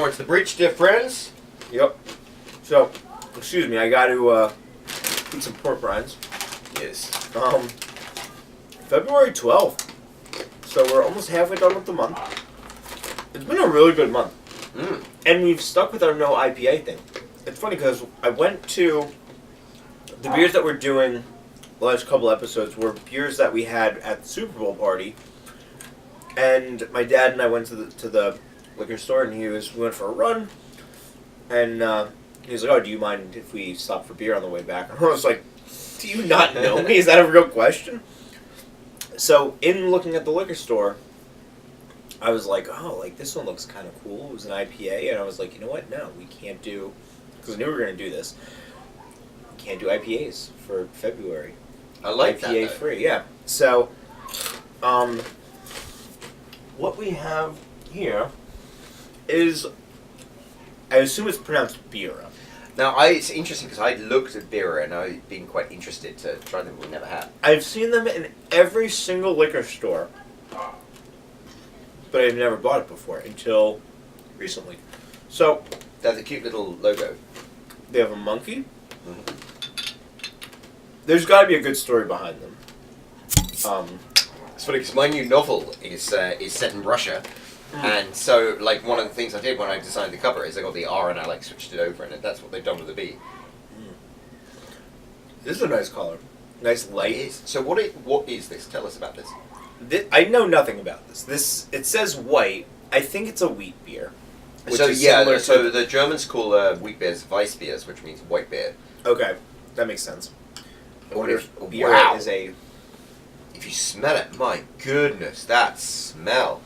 more into the breach, dear friends. Yep. So, excuse me, I got to eat some pork rinds. Yes. February 12th. So we're almost halfway done with the month. It's been a really good month. And we've stuck with our no IPA thing. It's funny because I went to... The beers that we're doing the last couple episodes were beers that we had at the Super Bowl party. And my dad and I went to the liquor store and we went for a run. And he was like, oh, do you mind if we stop for beer on the way back? And I was like, do you not know me? Is that a real question? So, in looking at the liquor store, I was like, oh, like, this one looks kind of cool. It was an IPA. And I was like, you know what? No, we can't do... Because I knew we were going to do this. We can't do IPAs for February. I like that, IPA free, yeah. So, what we have here is... I assume it's pronounced Bira. Now, it's interesting because I looked at Bira and I've been quite interested to try them, but we never have. I've seen them in every single liquor store, but I've never bought it before until recently. So, they have a cute little logo. They have a monkey. Mm-hmm. There's got to be a good story behind them. It's funny because my new novel is set in Russia. And so, like, one of the things I did when I designed the cover is I got the R and I, like, switched it over, and that's what they've done with the B. This is a nice color. Nice light. It is. So what is this? Tell us about this. I know nothing about this. It says white. I think it's a wheat beer. So, yeah, so the Germans call wheat beers Weissbiers, which means white beer. Okay, that makes sense. I wonder if beer is a... If you smell it, my goodness, that smell.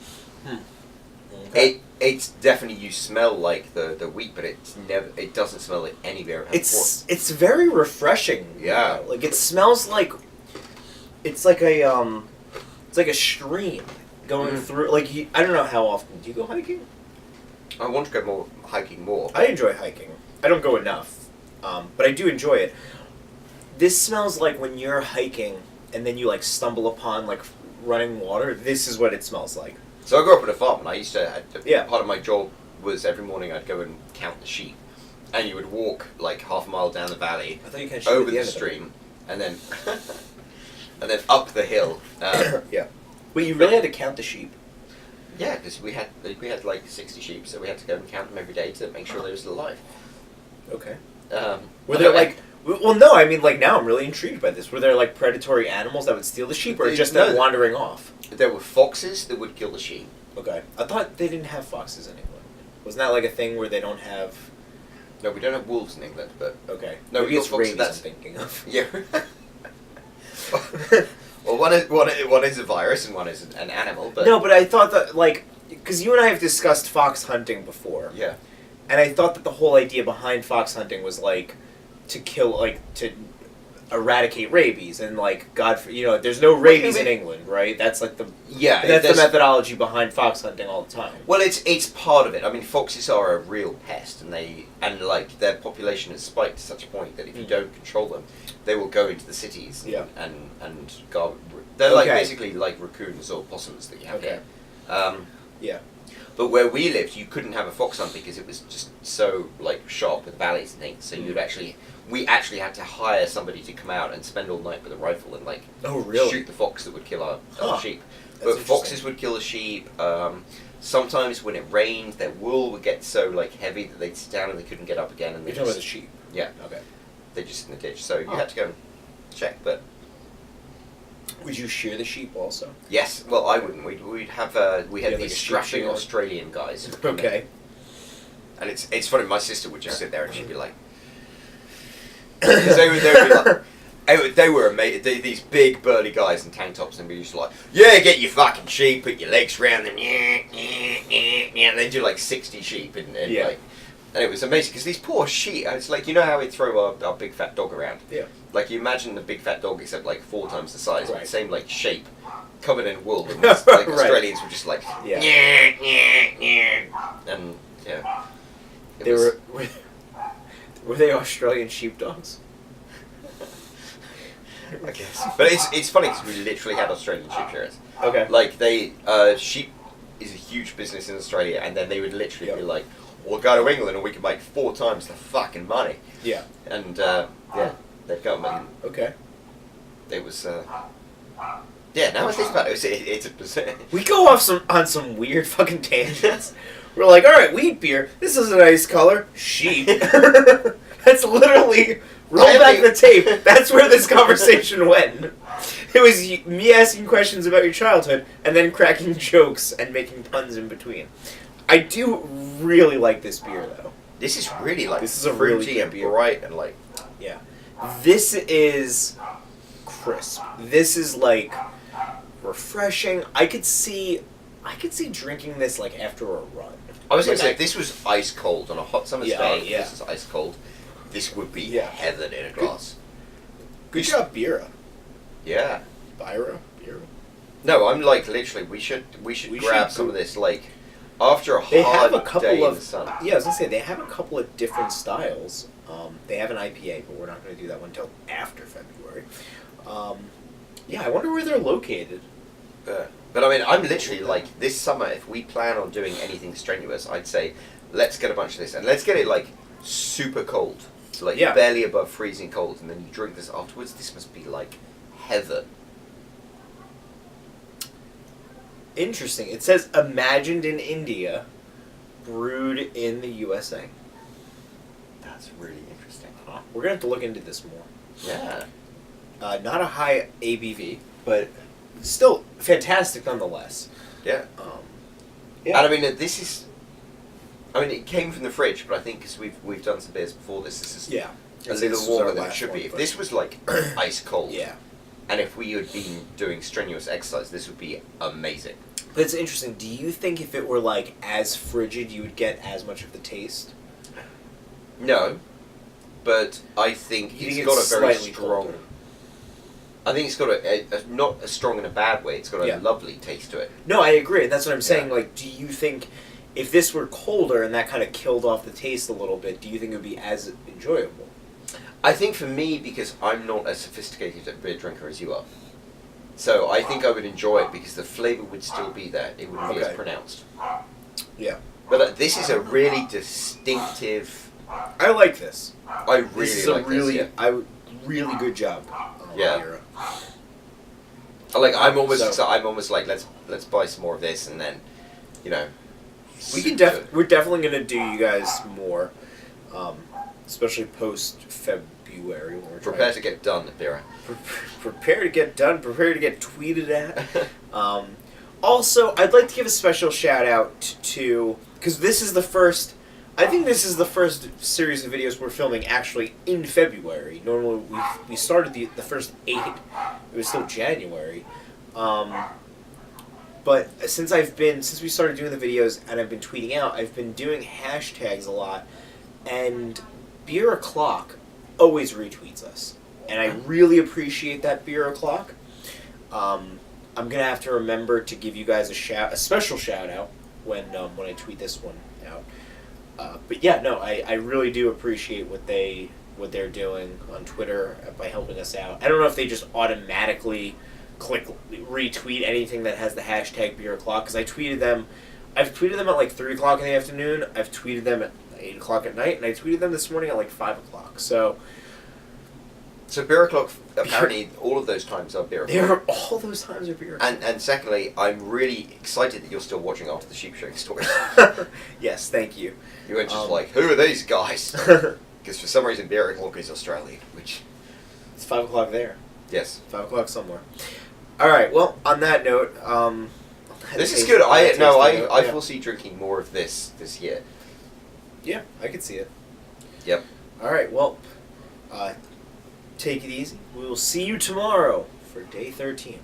Okay. It's definitely, you smell like the wheat, but it doesn't smell like any beer I've had before. It's very refreshing. Yeah. Like it smells like it's like a stream going through. Like I don't know how often do you go hiking? I want to go hiking more. I enjoy hiking. I don't go enough, but I do enjoy it. This smells like when you're hiking and then you like stumble upon like running water. This is what it smells like. So I grew up on a farm, and I used to. Part of my job was every morning I'd go and count the sheep, and you would walk like half a mile down the valley, over the stream, and then and then up the hill. Yeah. Wait, you really had to count the sheep? Yeah, because we had like 60 sheep, so we had to go and count them every day to make sure they were still alive. Okay. Were there like? Well, no. I mean, like now I'm really intrigued by this. Were there like predatory animals that would steal the sheep, or just them wandering off? There were foxes that would kill the sheep. Okay. I thought they didn't have foxes in England. Wasn't that like a thing where they don't have... No, we don't have wolves in England, but... Okay. No, maybe it's foxes, rabies I'm thinking of. Yeah. Well, one is a virus and one is an animal, but... No, but I thought that, like... Because you and I have discussed fox hunting before. Yeah. And I thought that the whole idea behind fox hunting was, like, to kill, like, to... eradicate rabies and like there's no rabies in England, right? That's like the that's the methodology behind fox hunting all the time. Well, it's part of it. I mean, foxes are a real pest, and like their population has spiked to such a point that if you don't control them, they will go into the cities and go. They're like basically like raccoons or possums that you have here. Yeah. But where we lived, you couldn't have a fox hunt because it was just so like sharp with valleys and things. So we actually had to hire somebody to come out and spend all night with a rifle and like shoot the fox that would kill our sheep. But foxes would kill the sheep. Sometimes when it rained, their wool would get so like heavy that they'd sit down and they couldn't get up again. And You're talking about the sheep? Yeah. Okay. They just sit in the ditch. So you had to go and check. But would you shear the sheep also? Yes. Well, I wouldn't. We had these strapping Australian guys. Okay. And it's funny. My sister would just sit there and she'd be like. Because they were amazing. These big burly guys in tank tops, and we used to like, yeah, get your fucking sheep, put your legs around them, and they do like 60 sheep, and like, and it was amazing because these poor sheep. It's like, you know how we throw our big fat dog around. Yeah. Like you imagine the big fat dog except like 4 times the size, but the same like shape, covered in wool, and like Australians were just like, and yeah. Were they Australian sheepdogs? I guess. But it's funny because we literally had Australian sheep shearers. Okay. Like sheep is a huge business in Australia, and then they would literally be like, or go to England and we can make 4 times the fucking money. Yeah. And they've got them. And okay. It was. Yeah, now I think about it, it's a. We go off on some weird fucking tangents. We're like, all right, wheat beer. This is a nice color. Sheep. That's literally roll back the tape. That's where this conversation went. It was me asking questions about your childhood and then cracking jokes and making puns in between. I do really like this beer though. This is really like this is a fruity really and beer. bright and like. Yeah, this is crisp. This is like refreshing. I could see drinking this like after a run. I was gonna say if this was ice cold on a hot summer's day. Yeah. This is ice cold. This would be heaven in a glass. Good job, Bira. Yeah. Bira. No, I'm like literally. We should grab some of this like after a hard day in the sun. Yeah, I was gonna say they have a couple of different styles. They have an IPA, but we're not going to do that one until after February. Yeah, I wonder where they're located. But I mean, I'm literally like this summer. If we plan on doing anything strenuous, I'd say let's get a bunch of this and let's get it like super cold, so, like barely above freezing cold, and then you drink this afterwards. This must be like heaven. Interesting. It says imagined in India, brewed in the USA. That's really interesting. We're gonna have to look into this more. Yeah. Not a high ABV, but still fantastic nonetheless. Yeah. Yeah. And I mean, this is. I mean, it came from the fridge, but I think because we've done some beers before this, is a little warmer than it should be. If this was like ice cold, and if we had been doing strenuous exercise, this would be amazing. But it's interesting. Do you think if it were like as frigid, you would get as much of the taste? No, but I think it's got a very strong. Colder. I think it's got a not as strong in a bad way. It's got a lovely taste to it. No, I agree, and that's what I'm saying. Like, do you think if this were colder and that kind of killed off the taste a little bit, do you think it would be as enjoyable? I think for me, because I'm not as sophisticated a beer drinker as you are, so I think I would enjoy it because the flavour would still be there. It wouldn't be as pronounced. Yeah. But this is a really distinctive. I like this. I really like this. Really good job. Yeah. I'm almost like let's buy some more of this and then, you know. We're definitely gonna do you guys more, especially post Feb-Brew-Ary. Prepare to get done, Bira. Prepare to get done. Prepare to get tweeted at. Also, I'd like to give a special shout out to because this is the first. I think this is the first series of videos we're filming actually in February. Normally we started the first 8. It was still January. But since we started doing the videos and I've been tweeting out, I've been doing hashtags a lot, and Beer O'Clock always retweets us, and I really appreciate that, Beer O'Clock. I'm gonna have to remember to give you guys a special shout out when I tweet this one out. But yeah, no, I really do appreciate what they're doing on Twitter by helping us out. I don't know if they just automatically click retweet anything that has the hashtag Beer O'Clock, because I've tweeted them at like 3 o'clock in the afternoon, I've tweeted them at 8 o'clock at night, and I tweeted them this morning at like 5 o'clock. So Beer O'Clock, apparently all of those times are Beer O'Clock. All those times are Beer O'Clock. And secondly, I'm really excited that you're still watching after the sheep showing story. Yes, thank you. You weren't just like, who are these guys? Because for some reason Beer O'Clock is Australian, which... It's 5 o'clock there. Yes. 5 o'clock somewhere. Alright, well, on that note... this is good. I foresee drinking more of this year. Yeah, I could see it. Yep. Alright, well, take it easy. We will see you tomorrow for day 13.